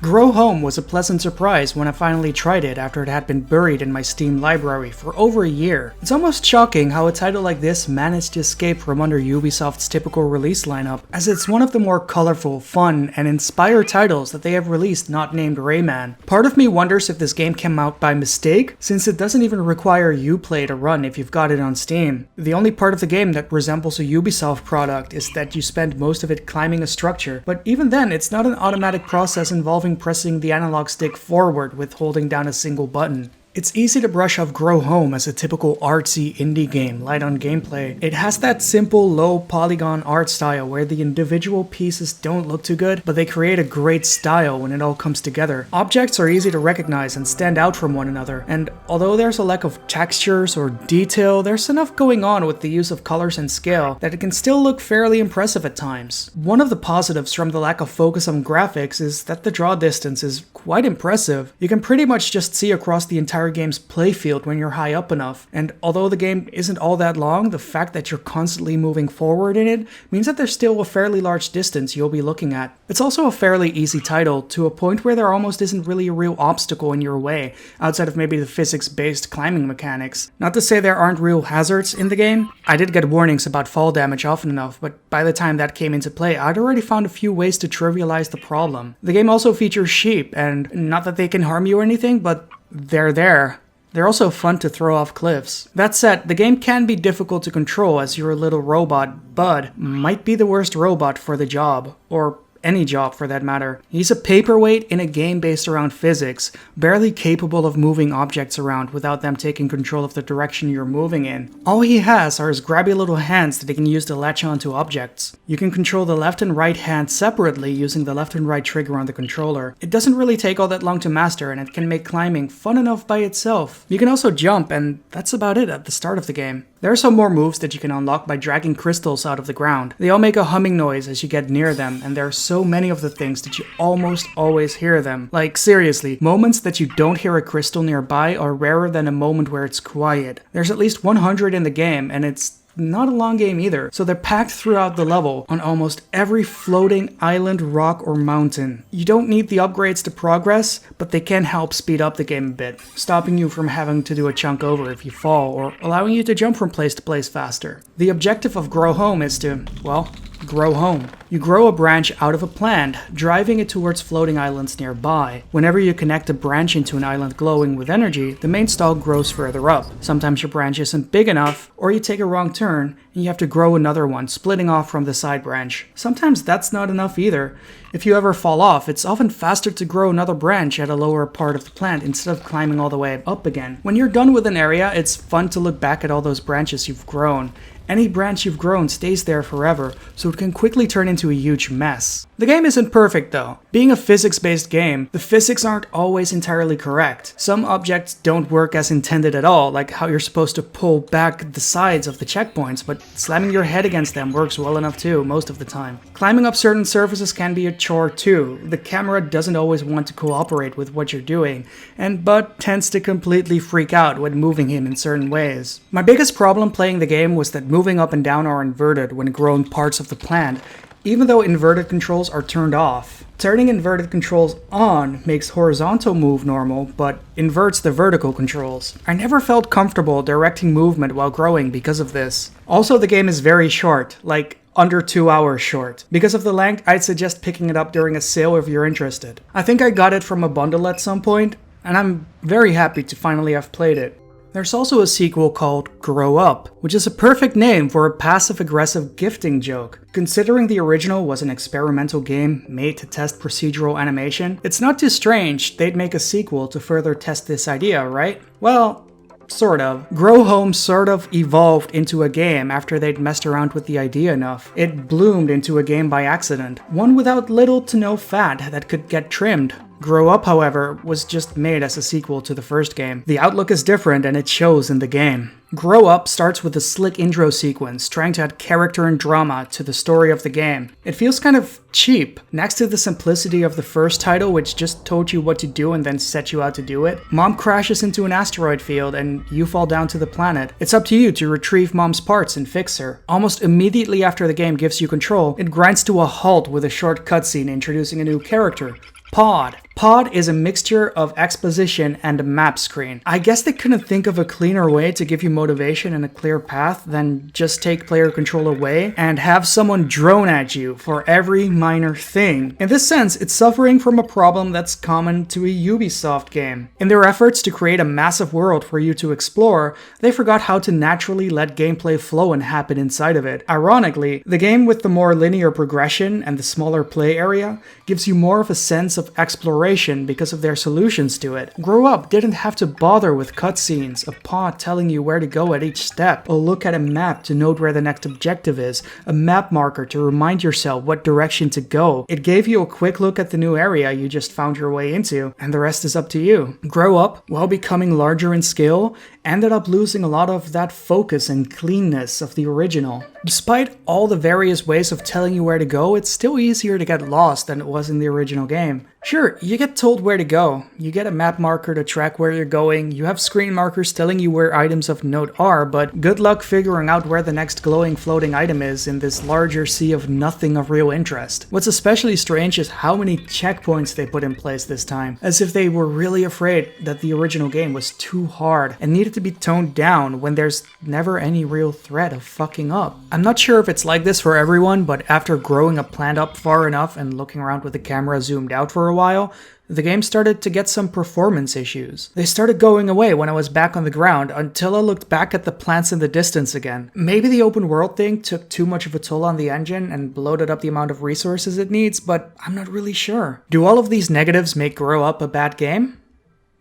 Grow Home was a pleasant surprise when I finally tried it after it had been buried in my Steam library for over a year. It's almost shocking how a title like this managed to escape from under Ubisoft's typical release lineup, as it's one of the more colorful, fun, and inspired titles that they have released not named Rayman. Part of me wonders if this game came out by mistake, since it doesn't even require Uplay to run if you've got it on Steam. The only part of the game that resembles a Ubisoft product is that you spend most of it climbing a structure, but even then it's not an automatic process involving pressing the analog stick forward with holding down a single button. It's easy to brush off Grow Home as a typical artsy indie game, light on gameplay. It has that simple, low polygon art style where the individual pieces don't look too good, but they create a great style when it all comes together. Objects are easy to recognize and stand out from one another, and although there's a lack of textures or detail, there's enough going on with the use of colors and scale that it can still look fairly impressive at times. One of the positives from the lack of focus on graphics is that the draw distance is quite impressive. You can pretty much just see across the entire game's playfield when you're high up enough, and although the game isn't all that long, the fact that you're constantly moving forward in it means that there's still a fairly large distance you'll be looking at. It's also a fairly easy title, to a point where there almost isn't really a real obstacle in your way, outside of maybe the physics-based climbing mechanics. Not to say there aren't real hazards in the game. I did get warnings about fall damage often enough, but by the time that came into play, I'd already found a few ways to trivialize the problem. The game also features sheep, and not that they can harm you or anything, but they're there. They're also fun to throw off cliffs. That said, the game can be difficult to control as your little robot, Bud, might be the worst robot for the job, or any job for that matter. He's a paperweight in a game based around physics, barely capable of moving objects around without them taking control of the direction you're moving in. All he has are his grabby little hands that he can use to latch onto objects. You can control the left and right hand separately using the left and right trigger on the controller. It doesn't really take all that long to master, and it can make climbing fun enough by itself. You can also jump, and that's about it at the start of the game. There are some more moves that you can unlock by dragging crystals out of the ground. They all make a humming noise as you get near them, and there are so many of the things that you almost always hear them. Like, seriously, moments that you don't hear a crystal nearby are rarer than a moment where it's quiet. There's at least 100 in the game, and it's not a long game either, so they're packed throughout the level on almost every floating island, rock, or mountain. You don't need the upgrades to progress, but they can help speed up the game a bit, stopping you from having to do a chunk over if you fall, or allowing you to jump from place to place faster. The objective of Grow Home is to, well, grow home. You grow a branch out of a plant, driving it towards floating islands nearby. Whenever you connect a branch into an island glowing with energy, the main stalk grows further up. Sometimes your branch isn't big enough, or you take a wrong turn, and you have to grow another one, splitting off from the side branch. Sometimes that's not enough either. If you ever fall off, it's often faster to grow another branch at a lower part of the plant instead of climbing all the way up again. When you're done with an area, it's fun to look back at all those branches you've grown. Any branch you've grown stays there forever, so it can quickly turn into a huge mess. The game isn't perfect though. Being a physics-based game, the physics aren't always entirely correct. Some objects don't work as intended at all, like how you're supposed to pull back the sides of the checkpoints, but slamming your head against them works well enough too, most of the time. Climbing up certain surfaces can be a chore too. The camera doesn't always want to cooperate with what you're doing, and Bud tends to completely freak out when moving him in certain ways. My biggest problem playing the game was that moving up and down are inverted when growing parts of the plant, even though inverted controls are turned off. Turning inverted controls on makes horizontal move normal, but inverts the vertical controls. I never felt comfortable directing movement while growing because of this. Also, the game is very short, like under 2 hours short. Because of the length, I'd suggest picking it up during a sale if you're interested. I think I got it from a bundle at some point, and I'm very happy to finally have played it. There's also a sequel called Grow Up, which is a perfect name for a passive-aggressive gifting joke. Considering the original was an experimental game made to test procedural animation, it's not too strange they'd make a sequel to further test this idea, right? Well, sort of. Grow Home sort of evolved into a game after they'd messed around with the idea enough. It bloomed into a game by accident, one without little to no fat that could get trimmed. Grow Up, however, was just made as a sequel to the first game. The outlook is different and it shows in the game. Grow Up starts with a slick intro sequence, trying to add character and drama to the story of the game. It feels kind of cheap. Next to the simplicity of the first title, which just told you what to do and then set you out to do it, Mom crashes into an asteroid field and you fall down to the planet. It's up to you to retrieve Mom's parts and fix her. Almost immediately after the game gives you control, it grinds to a halt with a short cutscene introducing a new character, Pod. Pod is a mixture of exposition and a map screen. I guess they couldn't think of a cleaner way to give you motivation and a clear path than just take player control away and have someone drone at you for every minor thing. In this sense, it's suffering from a problem that's common to a Ubisoft game. In their efforts to create a massive world for you to explore, they forgot how to naturally let gameplay flow and happen inside of it. Ironically, the game with the more linear progression and the smaller play area gives you more of a sense of exploration because of their solutions to it. Grow Up didn't have to bother with cutscenes, a pod telling you where to go at each step, a look at a map to note where the next objective is, a map marker to remind yourself what direction to go. It gave you a quick look at the new area you just found your way into, and the rest is up to you. Grow Up, while becoming larger in scale, ended up losing a lot of that focus and cleanness of the original. Despite all the various ways of telling you where to go, it's still easier to get lost than it was in the original game. Sure, you get told where to go, you get a map marker to track where you're going, you have screen markers telling you where items of note are, but good luck figuring out where the next glowing floating item is in this larger sea of nothing of real interest. What's especially strange is how many checkpoints they put in place this time, as if they were really afraid that the original game was too hard and needed to be toned down when there's never any real threat of fucking up. I'm not sure if it's like this for everyone, but after growing a plant up far enough and looking around with the camera zoomed out for a while, the game started to get some performance issues. They started going away when I was back on the ground until I looked back at the plants in the distance again. Maybe the open world thing took too much of a toll on the engine and bloated up the amount of resources it needs, but I'm not really sure. Do all of these negatives make Grow Up a bad game?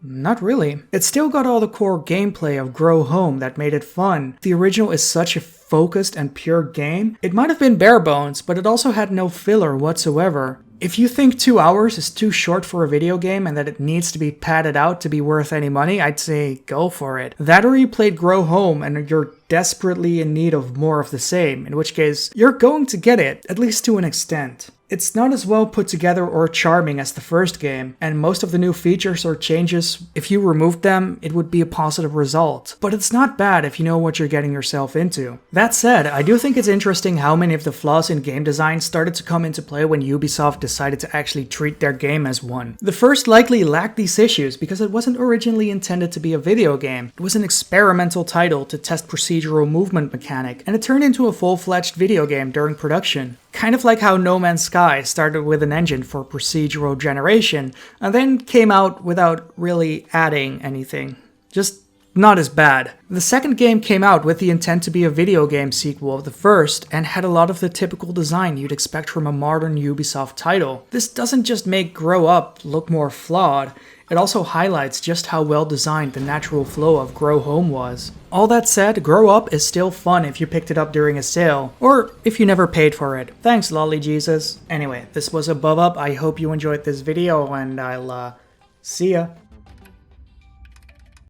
Not really. It's still got all the core gameplay of Grow Home that made it fun. The original is such a focused and pure game. It might have been bare bones, but it also had no filler whatsoever. If you think 2 hours is too short for a video game and that it needs to be padded out to be worth any money, I'd say go for it. That or you played Grow Home and you're desperately in need of more of the same, in which case you're going to get it, at least to an extent. It's not as well put together or charming as the first game, and most of the new features or changes, if you removed them, it would be a positive result. But it's not bad if you know what you're getting yourself into. That said, I do think it's interesting how many of the flaws in game design started to come into play when Ubisoft decided to actually treat their game as one. The first likely lacked these issues because it wasn't originally intended to be a video game. It was an experimental title to test procedural movement mechanic, and it turned into a full-fledged video game during production. Kind of like how No Man's Sky started with an engine for procedural generation, and then came out without really adding anything. Just not as bad. The second game came out with the intent to be a video game sequel of the first, and had a lot of the typical design you'd expect from a modern Ubisoft title. This doesn't just make Grow Up look more flawed, it also highlights just how well designed the natural flow of Grow Home was. All that said, Grow Up is still fun if you picked it up during a sale, or if you never paid for it. Thanks, Lolly Jesus. Anyway, this was AboveUp. I hope you enjoyed this video, and I'll see ya.